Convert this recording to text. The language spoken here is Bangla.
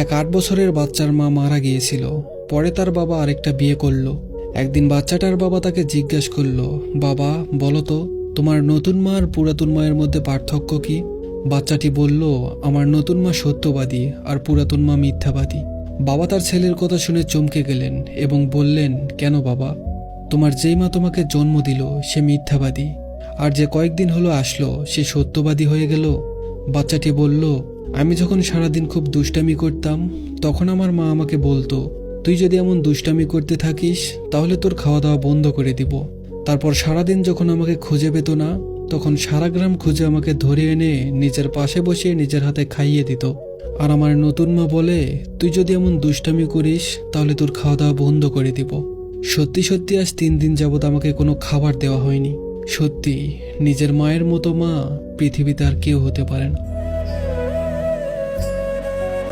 এক ৮ বছরের বাচ্চার মা মারা গিয়েছিল। পরে তার বাবা আরেকটা বিয়ে করলো। একদিন বাচ্চাটার বাবা তাকে জিজ্ঞেস করলো, বাবা বলো তো, তোমার নতুন মা আর পুরাতন মায়ের মধ্যে পার্থক্য কি? বাচ্চাটি বলল, আমার নতুন মা সত্যবাদী আর পুরাতন মা মিথ্যাবাদী। বাবা তার ছেলের কথা শুনে চমকে গেলেন এবং বললেন, কেন বাবা? তোমার যেই মা তোমাকে জন্ম দিল সে মিথ্যাবাদী, আর যে কয়েকদিন হলো আসলো সে সত্যবাদী হয়ে গেল। বাচ্চাটি বলল, আমি যখন সারাদিন খুব দুষ্টামি করতাম তখন আমার মা আমাকে বলতো, তুই যদি এমন দুষ্টামি করতে থাকিস তাহলে তোর খাওয়া দাওয়া বন্ধ করে দিব। তারপর সারাদিন যখন আমাকে খুঁজে পেত না তখন সারা গ্রাম খুঁজে আমাকে ধরে এনে নিজের পাশে বসিয়ে নিজের হাতে খাইয়ে দিত। আর আমার নতুন মা বলে, তুই যদি এমন দুষ্টামি করিস তাহলে তোর খাওয়া দাওয়া বন্ধ করে দিব। সত্যি সত্যি আজ 3 দিন যাবত আমাকে কোনো খাবার দেওয়া হয়নি। সত্যি নিজের মায়ের মতো মা পৃথিবীতে আর কেউ হতে পারে না।